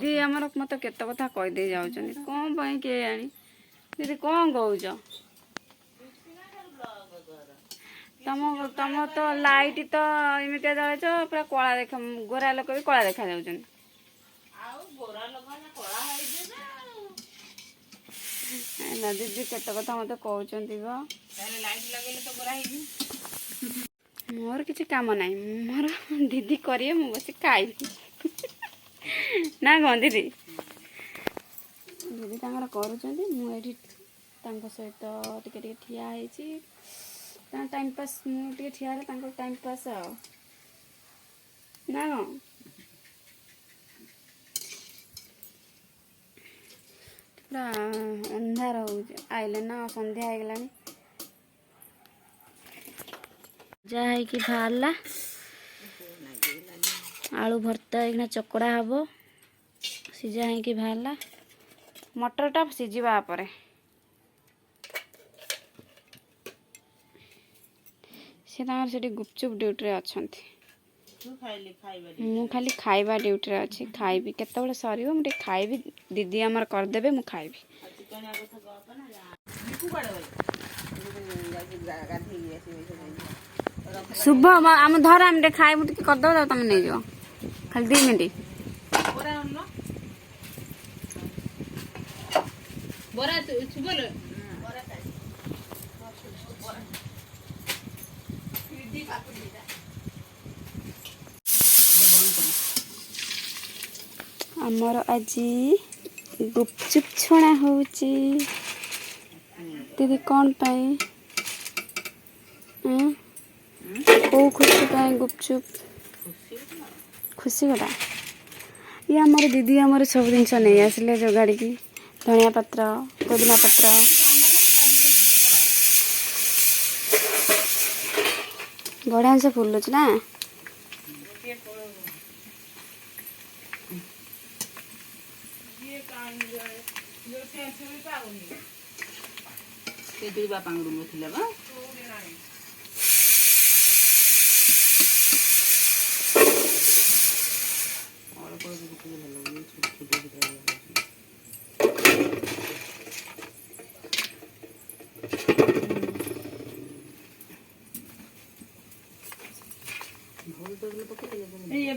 दीदी आमर मत केत कथा कहीदे जाऊँ कौन पाई के आनी दीदी कौन कौच तम तम तो लाइट तो एमती जलच पूरा कला देख गोरा लोक भी कला देखा जाऊँ ना दीदी केत कथा मत कहते मोर किसी काम ना मोर दीदी करे मु बस खाइबी ना कौन दीदी दीदी तांकर करुँच मुझे सहित टिके ठिया टाइम पास मुझे ठिया टाइम पास आ ना कौन पूरा अंधार हो आइले ना संध्या होगला जहाँ कि बाहरला आलू भर्ता एक चकड़ा हम सीझा है बाहरला मटरटा सीझा पर से गुपचुप ड्यूटी अच्छा मु खाली खाइबा ड्यूटी अच्छी खाइबी केत सर मुझे खाइबी दीदी आमर करदे मु खाइबी शुभ आम धर आम खाइबू टे करदे तुम नहीं जाओ खाली 2 मिनट आमर आज गुपचुप छणा होची दीदी कौन पाई को खुशी पाई गुपचुप खुशी कटा ये आमर दीदी आमर सब जिनस नहीं आसिले जो गाड़ी की धनिया पत्र पुदीना पत्र बढ़िया से फुलुच ना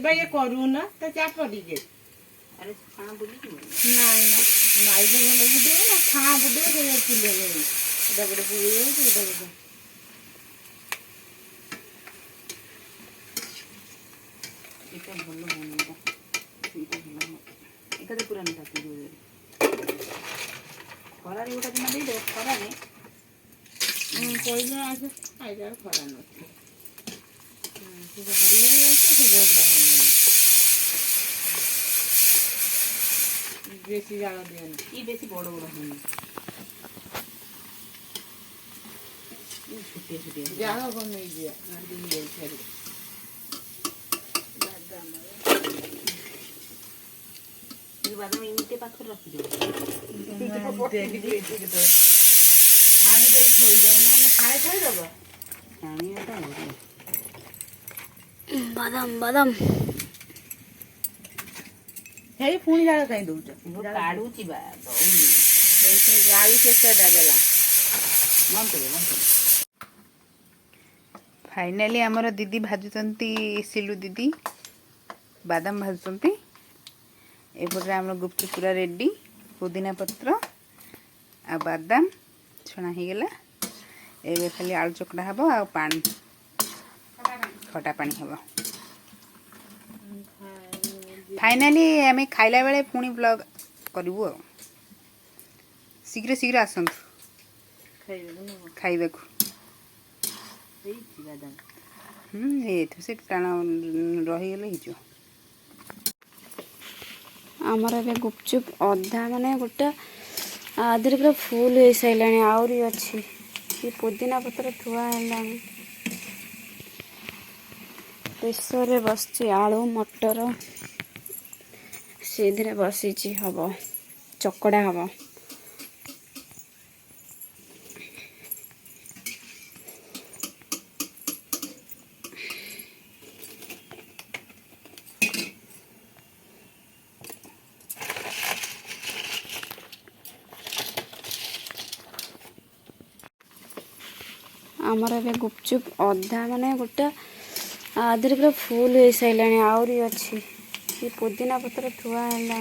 ये करू ना तो क्या करी जे अरे खाना बुली की नहीं ना नाई को लगी दे ना खा बुदे के किले नहीं डबड़ पूरे तो डबड़ इतना भलो होने का इतना भलो एकदे पूरा नहीं खाती दे खरा रे उटा दिन दे दो खरा रे कोई ना आज आइदार खरा न तो भलो जाते तो भलो बेसी जागा देना ई बेसी बड़ बड़ होनी ई छोटे छोटे जागा को नहीं दिया दिन गई छड़ी बादाम इनके पाखर रख दो देखी देखी तो पानी तो छोड़ दो ना खाए छोड़ दो पानी आता बादाम बादाम हे पुणी जागा कहीं दूच वो काढू ची बा दौनी हे गाली चेष्टा डागला मन करे फाइनली हमर दीदी भाजुचंती सिलु दीदी बादाम भाजुचंती एपटे आम गुपचुप पूरा रेडी पुदीना पत्र आ बादाम छणा हो गला एबे खाली आलू चकड़ा हम आ पानी खटा पानी हम फाइनली आम खाइला बेले पुणी ब्लॉग करूँ शीघ्र शीघ्र आसतु खाइबा से टाण रहीगले हो आमर ए गुपचुप अधा माने गोटे आधे पूरा फुल हो सारा आहरी अच्छी ये पुदीना पत्र थुआ है प्रेसर रे बस आलू मटर से बसी हम चकड़ा हम आमर ए गुपचुप अधा माने गोटे आधे पूरा फुल हो सारा आहरी अच्छी ये पुदीना पत्र थुआ है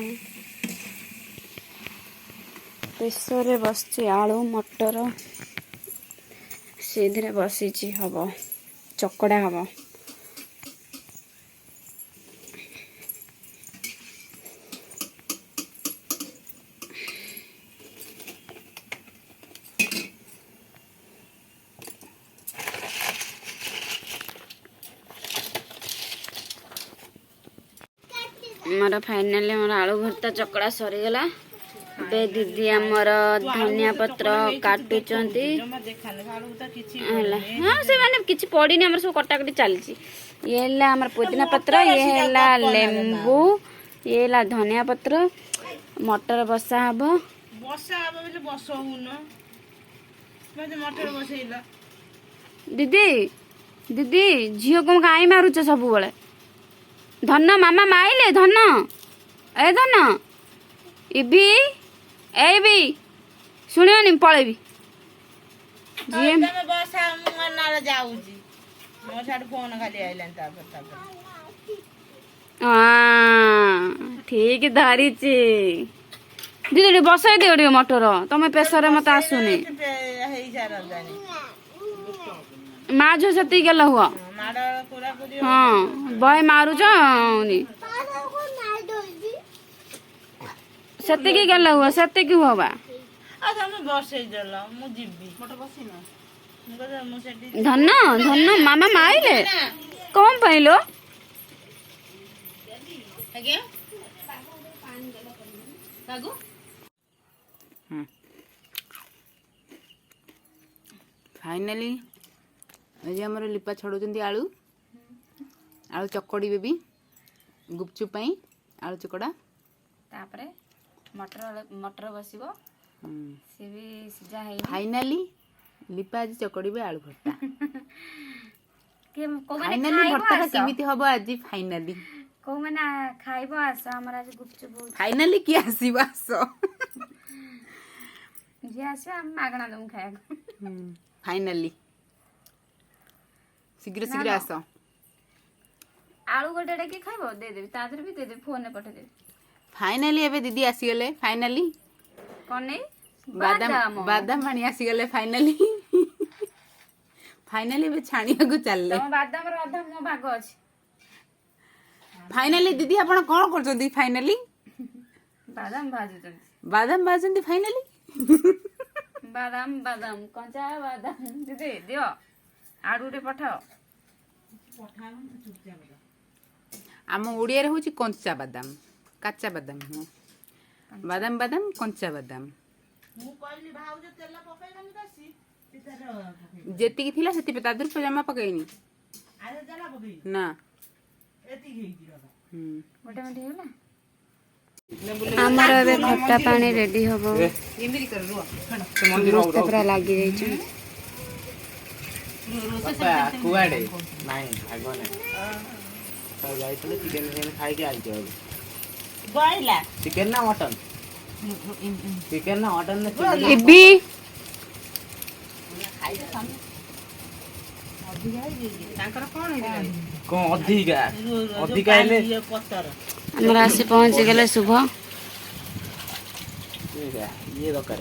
प्रेसर बस आलू मटर से बसी हम चकड़ा हम मोर फाइनाली मोर आलू भर्ता चकड़ा सरीगला बे दीदी आमर धनिया पत्र काटुचंती हाँ से माने किछि पड़ी नहीं हमर सब कटाकटी चलची ये हैला हमर पुदीना पत्र ये हैला लेंबू ये हैला धनिया पत्र मटर बसा हबो बोले बसौन मते मटर बसैला दीदी दीदी झियो को काई मारुछ सब बेले धन मामा माइले धन ए धन इबी ए भी सुनियोनी पळेबी जी तमे बसा मु नाल जाउजी मो साड फोन खाली आइलन तापर हां ठीक धरिची दीदी बसाई दियो रे मटर तमे प्रेसर मत आसुनी हेई सारन जानी माँ जो सती गल हुआ माड पूरा पूरी हाँ बय मारुच सती गल हुआ सती की हुआ बा आ तमे बसै देला मु जिबी मटर बसिना मु कह मु सेठी धन धन मामा माइले कौन पाइलो आगे कागो फाइनाली आज आम लिपा छड़ाऊँ आलू आलू चकड़ी बेबी गुपचुप पाई आलू चकड़ा तापरे मटर मटर बसिबो से भी सिजा है फाइनाली लिपा आज चकड़ी आलू भर्ता के को माने फाइनाली भर्ता केमिति हबो आज फाइनाली को माने खाइबो आस हमर आज गुपचुप फाइनाली की आसीबो आस जे आसे हम मागणा दम खाया फाइनाली शीघ्र शीघ्र आस आलू गोटे के खाइबो दे देबी तादर भी दे दे फोन ने पठे दे फाइनाली एबे दीदी आसी गले फाइनाली कोन नहीं बादाम बादाम पानी आसी गले फाइनाली फाइनाली एबे छानिया को चलले तम बादाम रो आधा मो भाग अछि फाइनाली दीदी आपण कोन करछोदी फाइनाली बादाम भाजंती फाइनाली बादाम बादाम कंचा बादाम दे दियो आडू रे पठाओ आम ओडिया रे होची कंचा बादाम काचा बादाम नुह बादाम बादाम कंचा बादाम मु कहली भाउ जे तेल पकाइबनी दसी तितर जेतिकी थिला सेति पे तादुर पजामा पकाइनी आरे जला पकाइ ना एति हेई रबा मोटा मोटी होला हमर एबे खट्टा पानी रेडी हबो एमिरी कर रुआ मस्त पूरा लागी जाई छ कुआडे नाही आगो नाही तो जाइतले चिकन खाइ के आइ छ गइला चिकन ना मटन चिकन ना मटन ना चिकन इबी खाइ छ तांकर कोन हेइ को अधिका अधिका हेले ये पत्तर हमरा आसी पहुंच गेले शुभ ये दरकार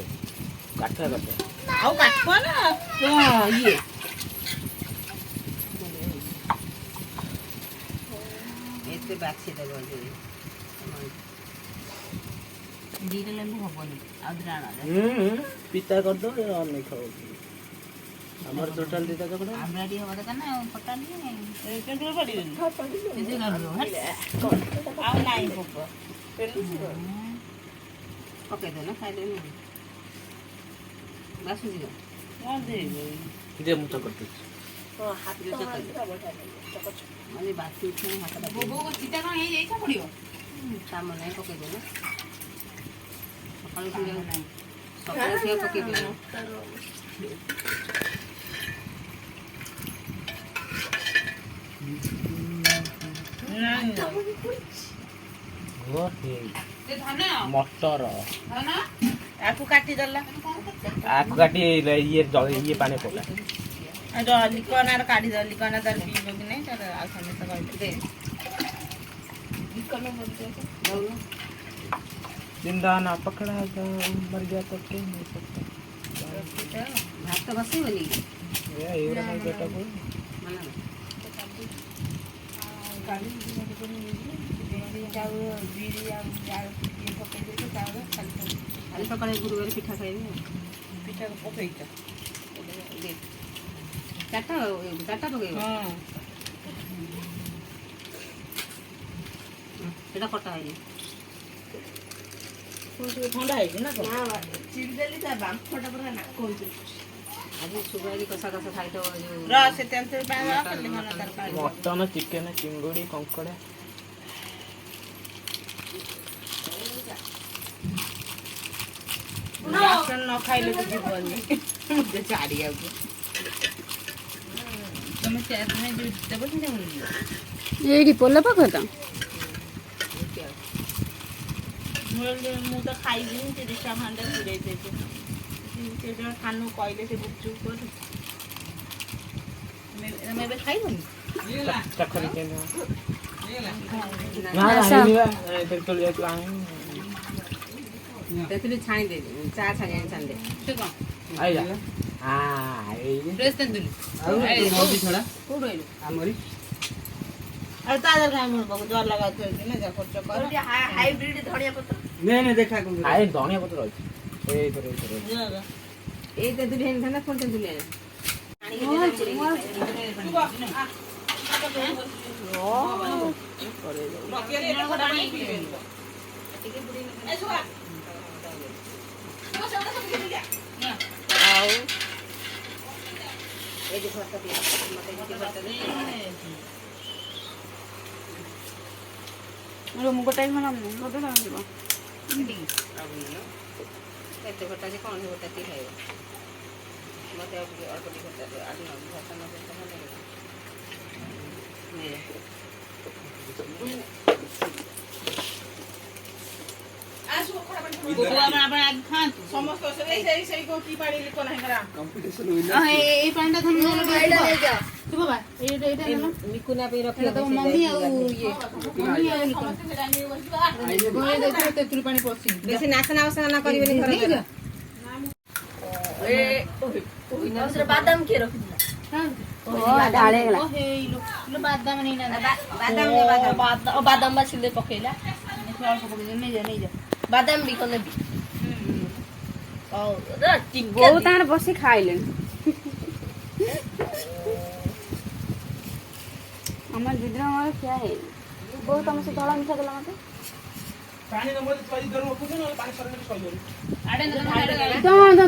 काठा काठा आउ काटको ना ये एते बाछि देबो जे दीले लेंबू हबनी आद्राणा पिता कर दो और नहीं खाओ हमर टोटल देता कपड़ा हमरा दी हबा ना फटा नहीं ए केंद्र पड़ी एते गालो आउ नाही पप्पा ओके दे ना खाइ दे बासु जी कोन दे मुटा करते तो हाथ रे चक माने बासु छे हाथ दा बो चिता कोन हे जाई छ पड़ियो साम नाही पके दे ना सकाळ से नाही सकाळ से पके दे मटर आकु काटी दला आकु काटी ये पानी पका लिकनार काढ़ी दो लिकना तार पीब कि नहीं तार आ समस्त कहले जिंदा ना पकड़ा तो मर गया तो क्या नहीं सकता ଭାତ ବସେଇବନି କି? ये रहा बेटा को କାଲି ସକାଳେ ଗୁରୁବାର ପିଠା ଖାଇବେ ପିଠା ପକେଇଛ ଚାରିଟା ପକେଇବ ସେଟା କଟା ହେଇନି ଥଣ୍ଡା ହେଇଛି ନା କଣ ଆଜି ସୁଗାରି କଷା କଷା ଖାଇଥିବ ଯୋଉ ସେ ତେନ୍ତୁଳି ପାଣି ଲିକନା ତାର କାଢ଼ି मटन चिकेन चिंगुड़ी कंकड़ा ରାସନ ନ ଖାଇଲେ ତ ଯିବନି ଛାଡ଼ିବାକୁ ତମେ ଦେବ ସେଟା ମିଳିଯିବ ଏଇଠି ପୋଲ ପାଖ ତ ମୁଁ ତ ଖାଇବିନି 30ଟା ଖଣ୍ଡେ ପୁରେଇ ଦେବି ସେ ଜଣ ଖାନୁ କହିଲେ ସେ ଗୁପଚୁପ କରୁ ତମେ ଏବେ ଖାଇବନି चखरी के ना ना इधर चल जाए तो आए ତେନ୍ତୁଳି ଛାଣି ଦେ ଚା ଛାଣି ଦେ ସେ କ'ଣ आई जा हां आई ଡ୍ରେସ୍ ତେନ୍ତୁଳି मोदी छोड़ा କୋଉଠୁ ଆଇଲୁ हमरी ଆଉ ତା ଦେହରେ କାହିଁ ମୋର ପାଖକୁ ଜର ଲଗାଉଥିବ କି ନା ଯା ଖର୍ଚ୍ଚ କର ହାଇବ୍ରିଡ୍ ଧଣିଆ ପତ୍ର नहीं नहीं देखा को आए धनिया पत्र अछि ए करे ଏଇ ତେନ୍ତୁଳି ହେଇନଥାନ୍ତା ପୁଣି ତେନ୍ତୁଳି ଆଣିବା ମୁଗ ଟାଇମ୍ ହେଲା ବୋଧେ ଯିବ ଏତେ ଘଟା ଯେ କ'ଣ ଘଟା କିଏ ଖାଇବ ମୋତେ ଆଉ ଟିକେ ଅଳ୍ପ ଟିକେ ଘଟା ଆଜି ଘଟା ନ ଏଇ ପାଣିଟା ମିକୁନା ପାଇଁ ରଖିବା ତେନ୍ତୁଳି ପାଣି ପଶି ବେଶୀ ନାଚନା ବାସନା କରିବେନି ଘର ବାଦାମ କିଏ ରଖିଥିଲା ବାଦାମ ବାଦାମ ବା ସିଲେ ପକେଇଲା ଅଳ୍ପ ପକେଇ ନେଇଯା ବାଦାମ ବି କଲେ ବି ବୋଉ ତାଙ୍କର ବସି ଖାଇଲେଣି আমার দিদির আমার খিয়া ହେଇନି ବୋଉ ତମ ସେ ଧଳା ମିଠା ଦେଲା ମତେ पानी नंबर थोड़ी गरम रखो ना पानी सरने के सही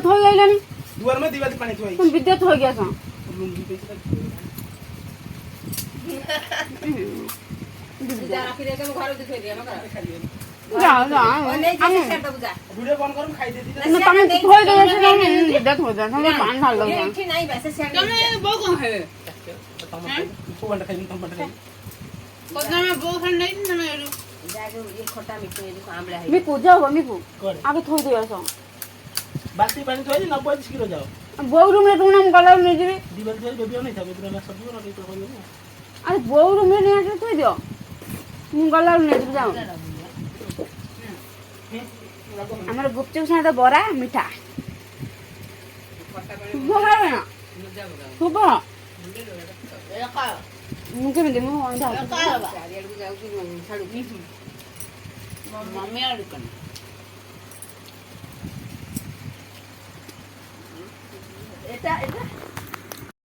ଥୋଇ ଆଇଲାଣି दुआर में दीवार पानी थोई ପୁଣି ବିଦ୍ୟା ଥୋଇ ଆସ लुंगी पे से ଯାଅ ଯାଅ वीडियो बंद कर खाई देती ତମେ ଥୋଇ ଦେବ ବିଦ୍ୟା ଥୋଇ ଦେବ ତମେ ପାଣି ଢାଳି ଦଉଛ ବୋଉ କଣ ଖାଇବେ तुम तू बंद खाई तुम बंद खाई ବୋଉ ଖାଇ ନେଇ ତମେ ମିକୁ ଯାଅ ମିକୁ ଆগে ଥୋଇ ଦେଇ ଆସ बासी पानी थोई न पहुंच किलो जाओ ବୋଉ ରୁମ୍ ରେ ତମେ ମୁଁ ଗଲା ନେଇଯିବି दीवार थोई बेबी नहीं था बेबी ना सब ना तो कोई नहीं ଆରେ ବୋଉ ରୁମ୍ ରେ ନେଇ ଆସିଲେ ଥୋଇ ଦିଅ ମୁଁ ଗଲା ନେଇଯିବି ଯାଅ ଆମର ଗୁପଚୁପ ସାଙ୍ଗେ ବରା ମିଠା ଶୁଭ ଖାଇବେ ନା ଶୁଭ ମୁଁ କେମିତି ମୁଁ ମମି ଆଡୁ କଣ